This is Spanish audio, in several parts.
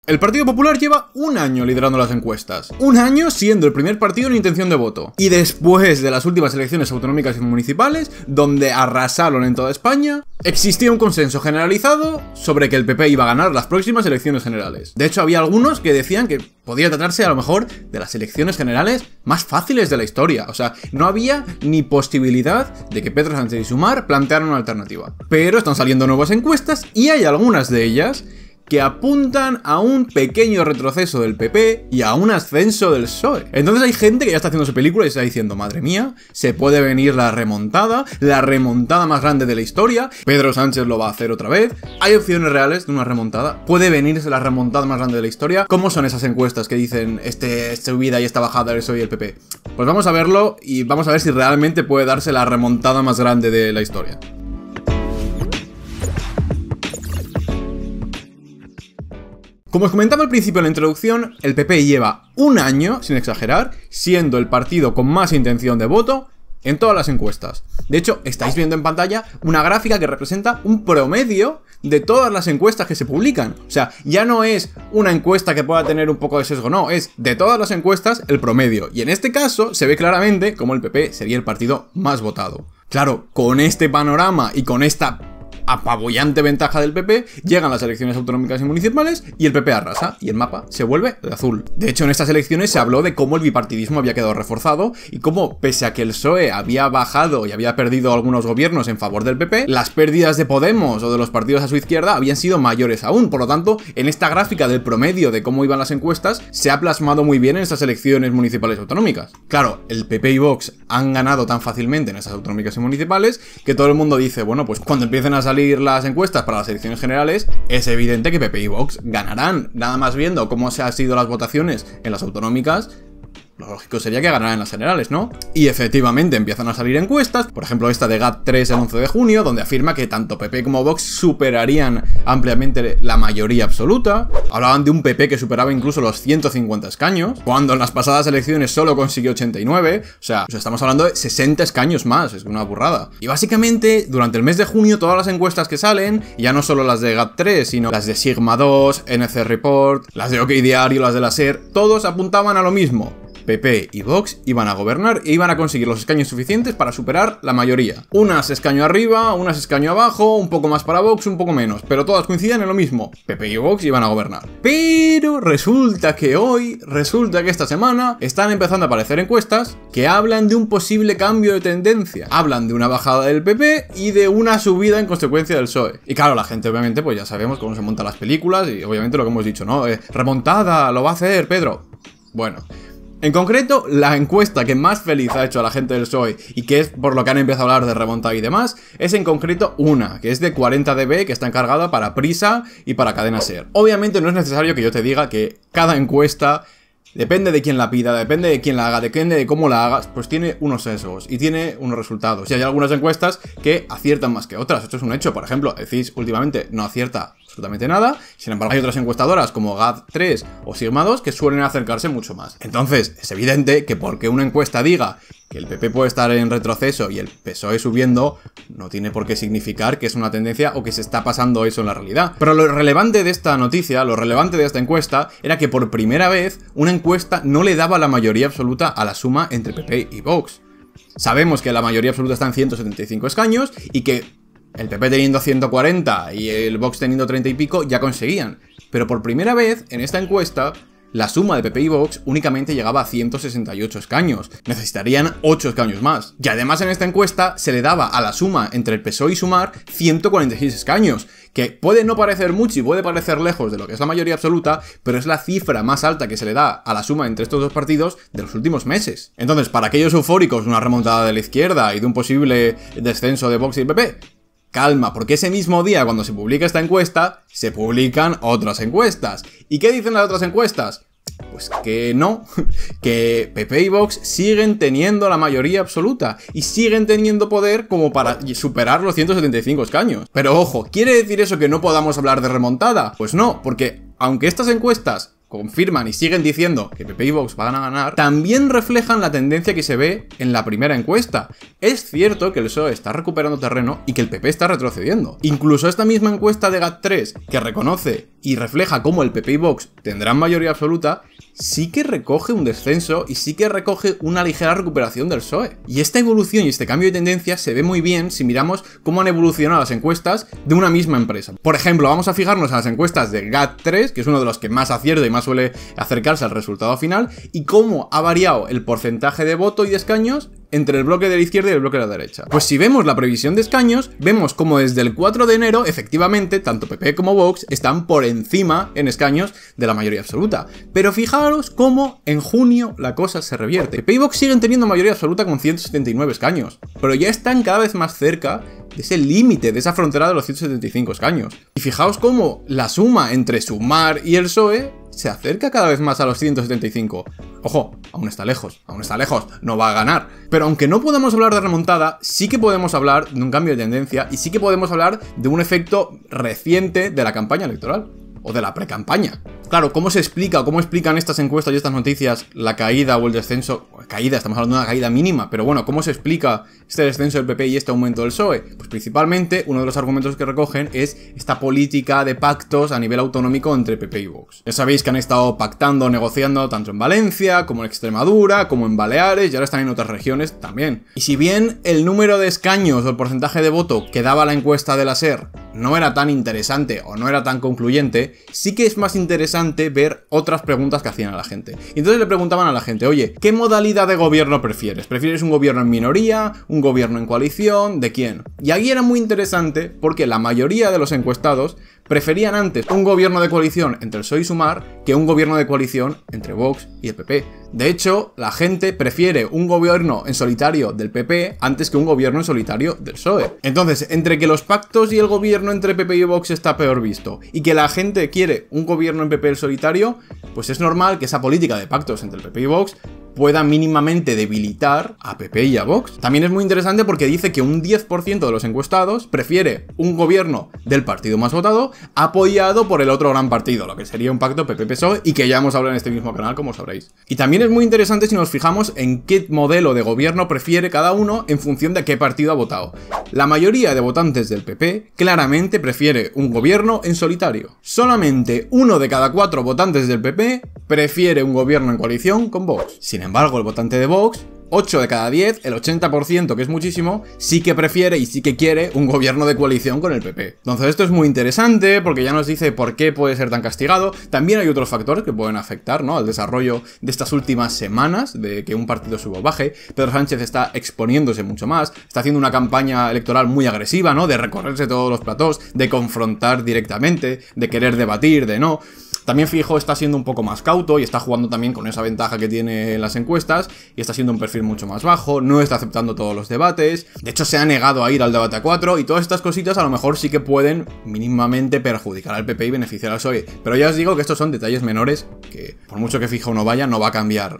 El Partido Popular lleva un año liderando las encuestas. Un año siendo el primer partido en intención de voto. Y después de las últimas elecciones autonómicas y municipales, donde arrasaron en toda España, existía un consenso generalizado sobre que el PP iba a ganar las próximas elecciones generales. De hecho, había algunos que decían que podía tratarse a lo mejor de las elecciones generales más fáciles de la historia. O sea, no había ni posibilidad de que Pedro Sánchez y Sumar plantearan una alternativa. Pero están saliendo nuevas encuestas y hay algunas de ellas que apuntan a un pequeño retroceso del PP y a un ascenso del PSOE. Entonces hay gente que ya está haciéndose película y está diciendo, madre mía, se puede venir la remontada más grande de la historia, Pedro Sánchez lo va a hacer otra vez. ¿Hay opciones reales de una remontada? ¿Puede venirse la remontada más grande de la historia? ¿Cómo son esas encuestas que dicen esta subida y esta bajada del PSOE y el PP? Pues vamos a verlo y vamos a ver si realmente puede darse la remontada más grande de la historia. Como os comentaba al principio en la introducción, el PP lleva un año, sin exagerar, siendo el partido con más intención de voto en todas las encuestas. De hecho, estáis viendo en pantalla una gráfica que representa un promedio de todas las encuestas que se publican. O sea, ya no es una encuesta que pueda tener un poco de sesgo, no, es de todas las encuestas el promedio. Y en este caso se ve claramente cómo el PP sería el partido más votado. Claro, con este panorama y con esta apabullante ventaja del PP, llegan las elecciones autonómicas y municipales y el PP arrasa y el mapa se vuelve de azul. De hecho, en estas elecciones se habló de cómo el bipartidismo había quedado reforzado y cómo, pese a que el PSOE había bajado y había perdido algunos gobiernos en favor del PP, las pérdidas de Podemos o de los partidos a su izquierda habían sido mayores aún. Por lo tanto, en esta gráfica del promedio de cómo iban las encuestas, se ha plasmado muy bien en estas elecciones municipales autonómicas. Claro, el PP y Vox han ganado tan fácilmente en estas autonómicas y municipales que todo el mundo dice, bueno, pues cuando empiecen a salir las encuestas para las elecciones generales, es evidente que PP y Vox ganarán. Nada más viendo cómo se han sido las votaciones en las autonómicas, lo lógico sería que ganaran en las generales, ¿no? Y efectivamente empiezan a salir encuestas, por ejemplo esta de GAT3 el 11 de junio, donde afirma que tanto PP como Vox superarían ampliamente la mayoría absoluta. Hablaban de un PP que superaba incluso los 150 escaños, cuando en las pasadas elecciones solo consiguió 89, o sea, estamos hablando de 60 escaños más, es una burrada. Y básicamente, durante el mes de junio, todas las encuestas que salen, ya no solo las de GAT3, sino las de Sigma 2, NC Report, las de OK Diario, las de la SER, todos apuntaban a lo mismo. PP y Vox iban a gobernar e iban a conseguir los escaños suficientes para superar la mayoría. Unas escaño arriba, unas escaño abajo, un poco más para Vox, un poco menos, pero todas coincidían en lo mismo. PP y Vox iban a gobernar. Pero resulta que esta semana están empezando a aparecer encuestas que hablan de un posible cambio de tendencia. Hablan de una bajada del PP y de una subida en consecuencia del PSOE. Y claro, la gente obviamente pues ya sabemos cómo se montan las películas y obviamente lo que hemos dicho, ¿no? Remontada, lo va a hacer Pedro. Bueno, en concreto, la encuesta que más feliz ha hecho a la gente del PSOE y que es por lo que han empezado a hablar de remontada y demás, es en concreto una, que es de 40 dB, que está encargada para Prisa y para Cadena SER. Obviamente no es necesario que yo te diga que cada encuesta, depende de quién la pida, depende de quién la haga, depende de cómo la hagas, pues tiene unos sesgos y tiene unos resultados. Y hay algunas encuestas que aciertan más que otras, esto es un hecho. Por ejemplo, el CIS últimamente no acierta absolutamente nada, sin embargo hay otras encuestadoras como GAT3 o Sigma 2 que suelen acercarse mucho más. Entonces es evidente que porque una encuesta diga que el PP puede estar en retroceso y el PSOE subiendo, no tiene por qué significar que es una tendencia o que se está pasando eso en la realidad. Pero lo relevante de esta noticia, lo relevante de esta encuesta, era que por primera vez una encuesta no le daba la mayoría absoluta a la suma entre PP y Vox. Sabemos que la mayoría absoluta está en 175 escaños y que el PP teniendo 140 y el Vox teniendo 30 y pico ya conseguían. Pero por primera vez en esta encuesta, la suma de PP y Vox únicamente llegaba a 168 escaños. Necesitarían 8 escaños más. Y además en esta encuesta se le daba a la suma entre el PSOE y Sumar 146 escaños. Que puede no parecer mucho y puede parecer lejos de lo que es la mayoría absoluta, pero es la cifra más alta que se le da a la suma entre estos dos partidos de los últimos meses. Entonces, para aquellos eufóricos de una remontada de la izquierda y de un posible descenso de Vox y el PP, calma, porque ese mismo día cuando se publica esta encuesta, se publican otras encuestas. ¿Y qué dicen las otras encuestas? Pues que no, que PP y Vox siguen teniendo la mayoría absoluta y siguen teniendo poder como para superar los 175 escaños. Pero ojo, ¿quiere decir eso que no podamos hablar de remontada? Pues no, porque aunque estas encuestas confirman y siguen diciendo que PP y Vox van a ganar, también reflejan la tendencia que se ve en la primera encuesta. Es cierto que el PSOE está recuperando terreno y que el PP está retrocediendo. Incluso esta misma encuesta de GAT3, que reconoce y refleja cómo el PP y Vox tendrán mayoría absoluta, sí que recoge un descenso y sí que recoge una ligera recuperación del PSOE. Y esta evolución y este cambio de tendencia se ve muy bien si miramos cómo han evolucionado las encuestas de una misma empresa. Por ejemplo, vamos a fijarnos en las encuestas de GAT3, que es uno de los que más acierta y más suele acercarse al resultado final, y cómo ha variado el porcentaje de voto y de escaños entre el bloque de la izquierda y el bloque de la derecha. Pues si vemos la previsión de escaños, vemos como desde el 4 de enero, efectivamente, tanto PP como Vox están por encima en escaños de la mayoría absoluta. Pero fijaros cómo en junio la cosa se revierte. PP y Vox siguen teniendo mayoría absoluta con 179 escaños, pero ya están cada vez más cerca de ese límite, de esa frontera de los 175 escaños. Y fijaos cómo la suma entre Sumar y el PSOE se acerca cada vez más a los 175. Ojo, aún está lejos, no va a ganar. Pero aunque no podamos hablar de remontada, sí que podemos hablar de un cambio de tendencia y sí que podemos hablar de un efecto reciente de la campaña electoral. O de la pre-campaña. Claro, ¿cómo se explica o cómo explican estas encuestas y estas noticias la caída o el descenso? Caída, estamos hablando de una caída mínima, pero bueno, ¿cómo se explica este descenso del PP y este aumento del PSOE? Pues principalmente uno de los argumentos que recogen es esta política de pactos a nivel autonómico entre PP y Vox. Ya sabéis que han estado pactando, negociando tanto en Valencia, como en Extremadura, como en Baleares, y ahora están en otras regiones también. Y si bien el número de escaños o el porcentaje de voto que daba la encuesta de la SER no era tan interesante o no era tan concluyente, sí que es más interesante ver otras preguntas que hacían a la gente. Y entonces le preguntaban a la gente, oye, ¿qué modalidad de gobierno prefieres? ¿Prefieres un gobierno en minoría? ¿Un gobierno en coalición? ¿De quién? Y ahí era muy interesante porque la mayoría de los encuestados preferían antes un gobierno de coalición entre el PSOE y Sumar que un gobierno de coalición entre Vox y el PP. De hecho, la gente prefiere un gobierno en solitario del PP antes que un gobierno en solitario del PSOE. Entonces, entre que los pactos y el gobierno entre PP y Vox está peor visto y que la gente quiere un gobierno en PP en solitario, pues es normal que esa política de pactos entre el PP y Vox pueda mínimamente debilitar a PP y a Vox. También es muy interesante porque dice que un 10% de los encuestados prefiere un gobierno del partido más votado apoyado por el otro gran partido, lo que sería un pacto PP-PSOE y que ya hemos hablado en este mismo canal, como sabréis. Y también es muy interesante si nos fijamos en qué modelo de gobierno prefiere cada uno en función de qué partido ha votado. La mayoría de votantes del PP claramente prefiere un gobierno en solitario. Solamente 1 de cada 4 votantes del PP prefiere un gobierno en coalición con Vox. Sin embargo, el votante de Vox, 8 de cada 10, el 80%, que es muchísimo, sí que prefiere y sí que quiere un gobierno de coalición con el PP. Entonces esto es muy interesante porque ya nos dice por qué puede ser tan castigado. También hay otros factores que pueden afectar, ¿no?, al desarrollo de estas últimas semanas, de que un partido suba o baje. Pedro Sánchez está exponiéndose mucho más, está haciendo una campaña electoral muy agresiva, ¿no?, de recorrerse todos los platós, de confrontar directamente, de querer debatir, de no. También Feijóo está siendo un poco más cauto y está jugando también con esa ventaja que tiene en las encuestas y está siendo un perfil mucho más bajo, no está aceptando todos los debates, de hecho se ha negado a ir al debate a 4 y todas estas cositas a lo mejor sí que pueden mínimamente perjudicar al PP y beneficiar al PSOE, pero ya os digo que estos son detalles menores que por mucho que Feijóo no vaya, no va a cambiar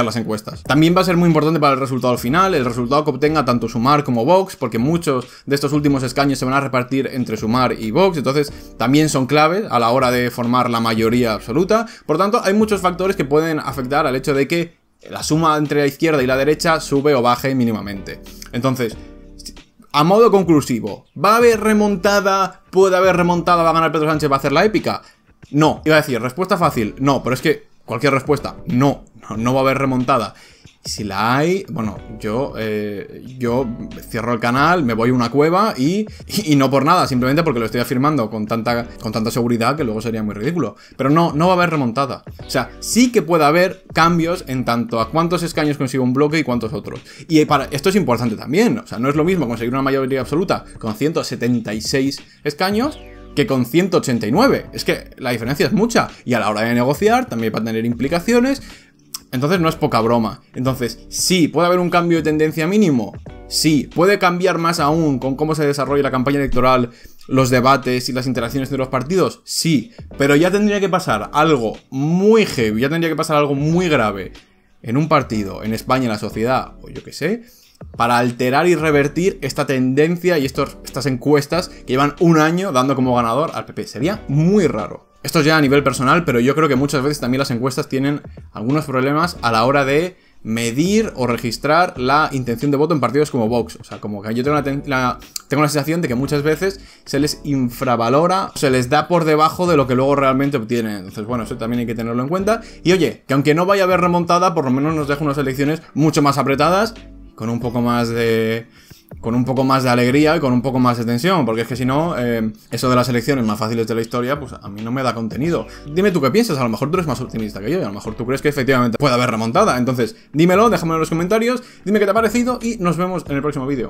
las encuestas. También va a ser muy importante para el resultado final, el resultado que obtenga tanto Sumar como Vox, porque muchos de estos últimos escaños se van a repartir entre Sumar y Vox, entonces también son claves a la hora de formar la mayoría absoluta. Por tanto, hay muchos factores que pueden afectar al hecho de que la suma entre la izquierda y la derecha sube o baje mínimamente. Entonces, a modo conclusivo, ¿va a haber remontada? ¿Puede haber remontada? ¿Va a ganar Pedro Sánchez? ¿Va a hacer la épica? No. Iba a decir, respuesta fácil. No, pero es que cualquier respuesta, no va a haber remontada. Si la hay, bueno, yo cierro el canal, me voy a una cueva y no por nada, simplemente porque lo estoy afirmando con tanta seguridad que luego sería muy ridículo. Pero no va a haber remontada. O sea, sí que puede haber cambios en tanto a cuántos escaños consigue un bloque y cuántos otros. Y esto es importante también, o sea, no es lo mismo conseguir una mayoría absoluta con 176 escaños que con 189. Es que la diferencia es mucha. Y a la hora de negociar también va a tener implicaciones. Entonces no es poca broma. Entonces, sí, ¿puede haber un cambio de tendencia mínimo? Sí. ¿Puede cambiar más aún con cómo se desarrolla la campaña electoral, los debates y las interacciones entre los partidos? Sí. Pero ya tendría que pasar algo muy heavy, ya tendría que pasar algo muy grave en un partido, en España, en la sociedad, o yo qué sé, para alterar y revertir esta tendencia y estas encuestas que llevan un año dando como ganador al PP. Sería muy raro. Esto es ya a nivel personal, pero yo creo que muchas veces también las encuestas tienen algunos problemas a la hora de medir o registrar la intención de voto en partidos como Vox. O sea, como que yo tengo la sensación de que muchas veces se les infravalora, se les da por debajo de lo que luego realmente obtienen. Entonces, bueno, eso también hay que tenerlo en cuenta. Y oye, que aunque no vaya a haber remontada, por lo menos nos deja unas elecciones mucho más apretadas, con un poco más de alegría y con un poco más de tensión, porque es que si no, eso de las elecciones más fáciles de la historia, pues a mí no me da contenido. Dime tú qué piensas, a lo mejor tú eres más optimista que yo, y a lo mejor tú crees que efectivamente puede haber remontada. Entonces, dímelo, déjamelo en los comentarios, dime qué te ha parecido y nos vemos en el próximo vídeo.